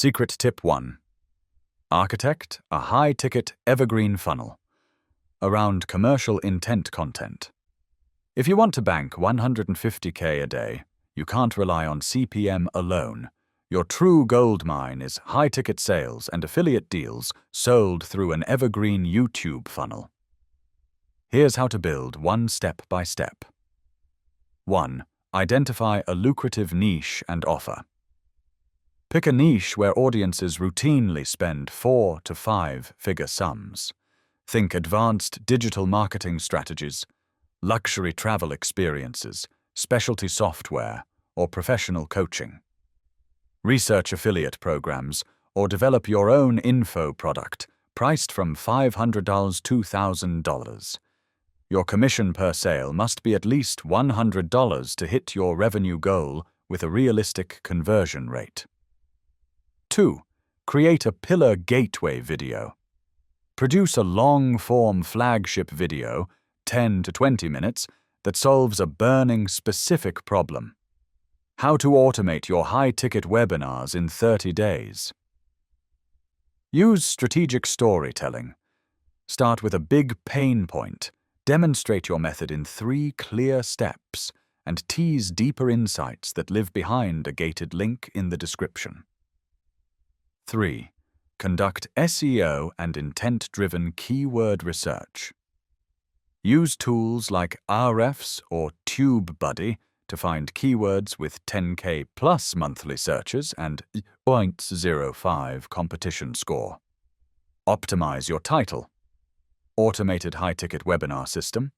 Secret Tip 1. Architect a high-ticket evergreen funnel around commercial intent content. If you want to bank $150K a day, you can't rely on CPM alone. Your true gold mine is high-ticket sales and affiliate deals sold through an evergreen YouTube funnel. Here's how to build one step by step. 1. Identify a lucrative niche and offer. Pick a niche where audiences routinely spend 4 to 5-figure sums. Think advanced digital marketing strategies, luxury travel experiences, specialty software, or professional coaching. Research affiliate programs or develop your own info product priced from $500 to $2,000. Your commission per sale must be at least $100 to hit your revenue goal with a realistic conversion rate. 2. Create a pillar gateway video. Produce a long-form flagship video, 10 to 20 minutes, that solves a burning specific problem. How to automate your high-ticket webinars in 30 days. Use strategic storytelling. Start with a big pain point, demonstrate your method in 3 clear steps, and tease deeper insights that live behind a gated link in the description. 3. Conduct SEO and intent-driven keyword research. Use tools like Ahrefs or TubeBuddy to find keywords with 10K plus monthly searches and 0.05 competition score. Optimize your title. Automated high-ticket webinar system.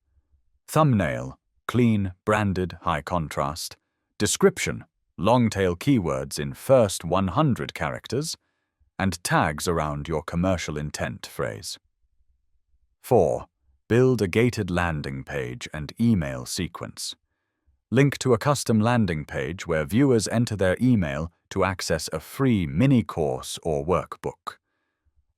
Thumbnail, clean, branded, high contrast. Description, long-tail keywords in first 100 characters. And tags around your commercial intent phrase. 4. Build a gated landing page and email sequence. Link to a custom landing page where viewers enter their email to access a free mini-course or workbook.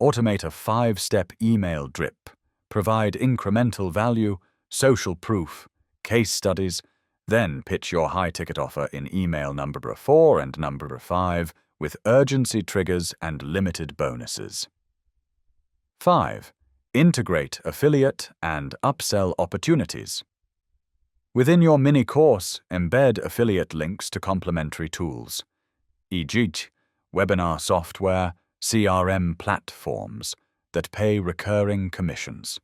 Automate a 5-step email drip. Provide incremental value, social proof, case studies, then pitch your high-ticket offer in email number 4 and number 5 with urgency triggers and limited bonuses. 5. Integrate affiliate and upsell opportunities. Within your mini-course, embed affiliate links to complementary tools, e.g., webinar software, CRM platforms that pay recurring commissions.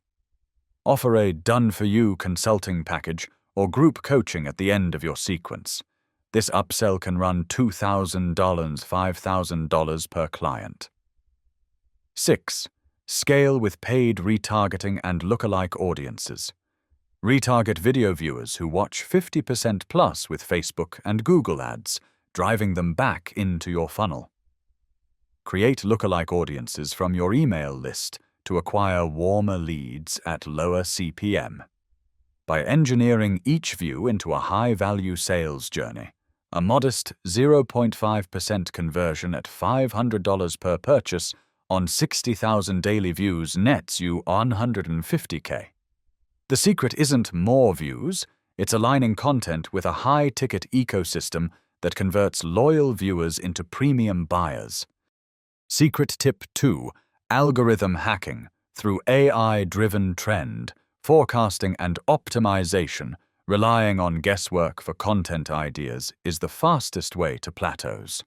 Offer a done-for-you consulting package or group coaching at the end of your sequence. This upsell can run $2,000, $5,000 per client. 6. Scale with paid retargeting and lookalike audiences. Retarget video viewers who watch 50% plus with Facebook and Google ads, driving them back into your funnel. Create lookalike audiences from your email list to acquire warmer leads at lower CPM. By engineering each view into a high-value sales journey, a modest 0.5% conversion at $500 per purchase on 60,000 daily views nets you $150K. The secret isn't more views, it's aligning content with a high-ticket ecosystem that converts loyal viewers into premium buyers. Secret Tip 2. Algorithm hacking through AI-driven trend, forecasting and optimization. Relying on guesswork for content ideas is the fastest way to plateaus.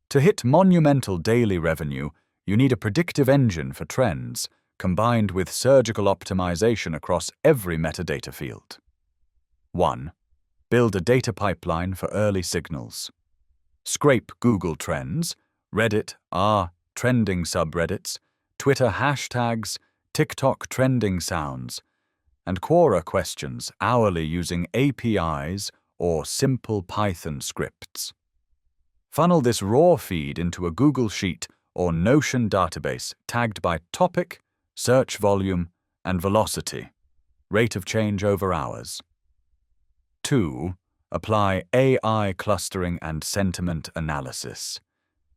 To hit monumental daily revenue, you need a predictive engine for trends, combined with surgical optimization across every metadata field. 1. Build a data pipeline for early signals. Scrape Google Trends, Reddit trending subreddits, Twitter hashtags, TikTok trending sounds, and Quora questions hourly using APIs or simple Python scripts. Funnel this raw feed into a Google Sheet or Notion database tagged by topic, search volume, and velocity, rate of change over hours. 2. Apply AI clustering and sentiment analysis.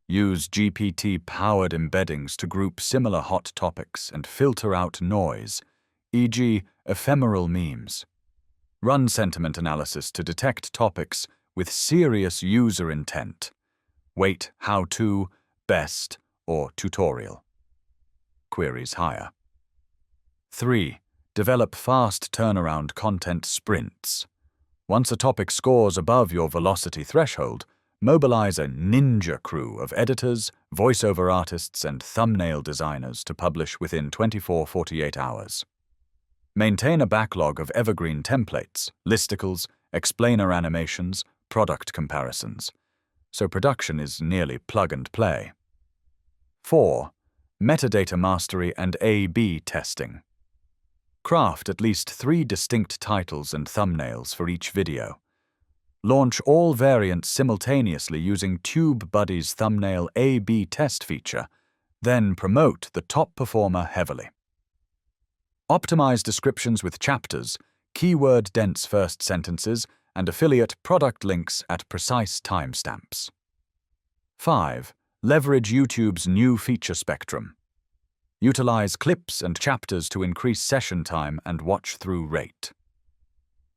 Use GPT-powered embeddings to group similar hot topics and filter out noise, e.g., ephemeral memes. Run sentiment analysis to detect topics with serious user intent. Weight how-to, best, or tutorial. Queries higher. 3. Develop fast turnaround content sprints. Once a topic scores above your velocity threshold, mobilize a ninja crew of editors, voiceover artists, and thumbnail designers to publish within 24-48 hours. Maintain a backlog of evergreen templates, listicles, explainer animations, product comparisons, so production is nearly plug and play. 4. Metadata mastery and A/B testing. Craft at least 3 distinct titles and thumbnails for each video. Launch all variants simultaneously using TubeBuddy's thumbnail A/B test feature, then promote the top performer heavily. Optimize descriptions with chapters, keyword-dense first sentences, and affiliate product links at precise timestamps. 5. Leverage YouTube's new feature spectrum. Utilize clips and chapters to increase session time and watch-through rate.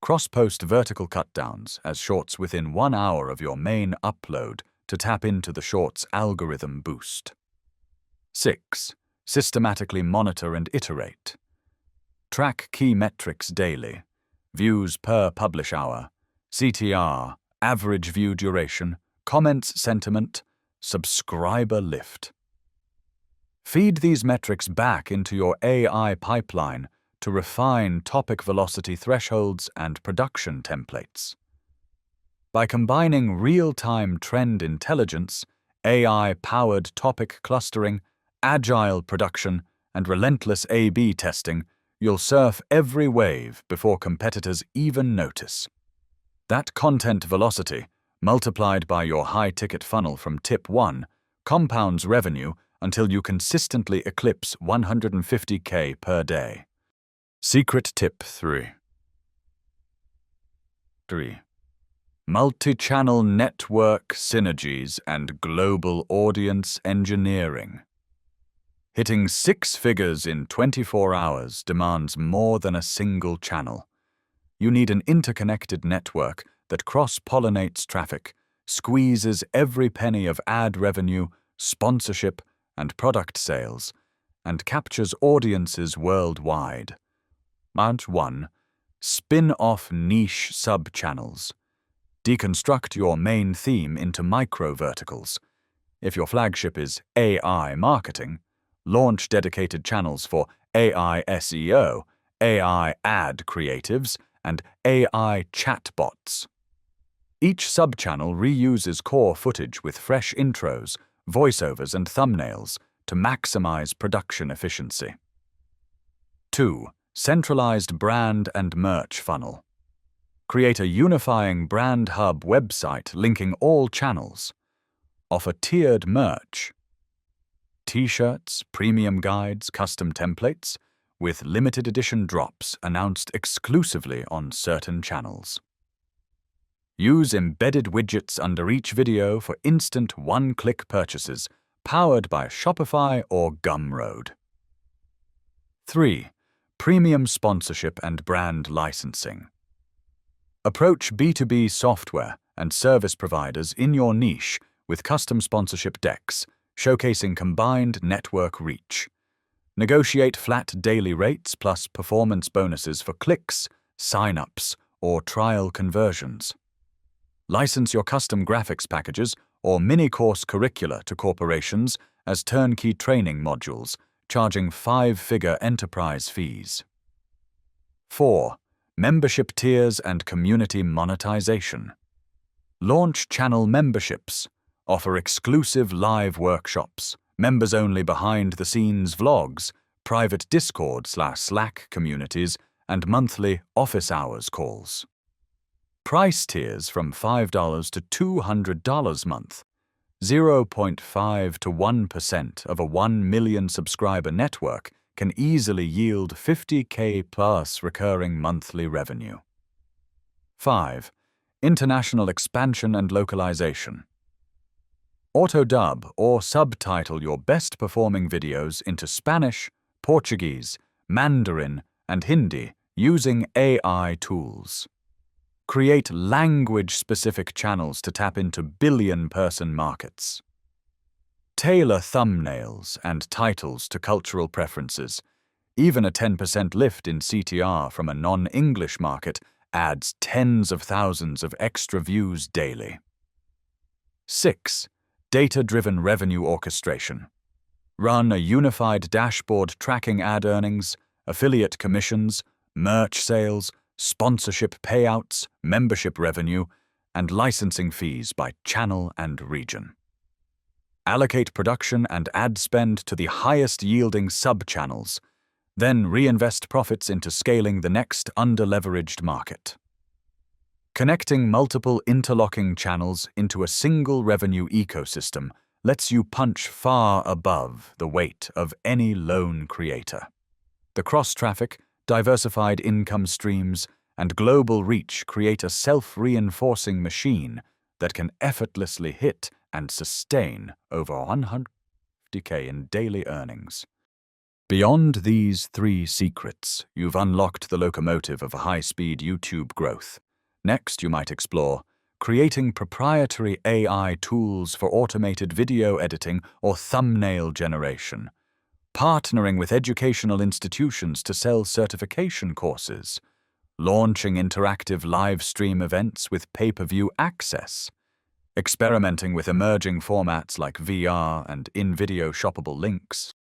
Cross-post vertical cut-downs as shorts within 1 hour of your main upload to tap into the shorts algorithm boost. 6. Systematically monitor and iterate. Track key metrics daily: views per publish hour, CTR, average view duration, comments sentiment, subscriber lift. Feed these metrics back into your AI pipeline to refine topic velocity thresholds and production templates. By combining real-time trend intelligence, AI-powered topic clustering, agile production, and relentless A/B testing, you'll surf every wave before competitors even notice. That content velocity, multiplied by your high-ticket funnel from tip 1, compounds revenue until you consistently eclipse 150K per day. Secret tip 3. Multi-channel network synergies and global audience engineering. Hitting 6 figures in 24 hours demands more than a single channel. You need an interconnected network that cross-pollinates traffic, squeezes every penny of ad revenue, sponsorship, and product sales, and captures audiences worldwide. Mount 1. Spin off niche sub-channels. Deconstruct your main theme into micro-verticals. If your flagship is AI marketing, launch dedicated channels for AI SEO, AI ad creatives, and AI chatbots. Each sub-channel reuses core footage with fresh intros, voiceovers, and thumbnails to maximize production efficiency. 2. Centralized brand and merch funnel. Create a unifying brand hub website linking all channels. Offer tiered merch. T-shirts, premium guides, custom templates, with limited edition drops announced exclusively on certain channels. Use embedded widgets under each video for instant one-click purchases, powered by Shopify or Gumroad. 3. Premium sponsorship and brand licensing. Approach B2B software and service providers in your niche with custom sponsorship decks, showcasing combined network reach. Negotiate flat daily rates plus performance bonuses for clicks, sign-ups, or trial conversions. License your custom graphics packages or mini-course curricula to corporations as turnkey training modules, charging 5-figure enterprise fees. 4. Membership tiers and community monetization. Launch channel memberships. Offer exclusive live workshops, members-only behind-the-scenes vlogs, private Discord/Slack communities, and monthly office hours calls. Price tiers from $5 to $200 a month. 0.5 to 1% of a 1 million subscriber network can easily yield 50K plus recurring monthly revenue. 5. International expansion and localization. Auto-dub or subtitle your best-performing videos into Spanish, Portuguese, Mandarin, and Hindi using AI tools. Create language-specific channels to tap into billion-person markets. Tailor thumbnails and titles to cultural preferences. Even a 10% lift in CTR from a non-English market adds tens of thousands of extra views daily. 6. Data-driven revenue orchestration. Run a unified dashboard tracking ad earnings, affiliate commissions, merch sales, sponsorship payouts, membership revenue, and licensing fees by channel and region. Allocate production and ad spend to the highest-yielding sub-channels, then reinvest profits into scaling the next under-leveraged market. Connecting multiple interlocking channels into a single revenue ecosystem lets you punch far above the weight of any lone creator. The cross-traffic, diversified income streams, and global reach create a self-reinforcing machine that can effortlessly hit and sustain over 150K in daily earnings. Beyond these 3 secrets, you've unlocked the locomotive of high-speed YouTube growth. Next, you might explore creating proprietary AI tools for automated video editing or thumbnail generation, partnering with educational institutions to sell certification courses, launching interactive live stream events with pay-per-view access, experimenting with emerging formats like VR and in-video shoppable links,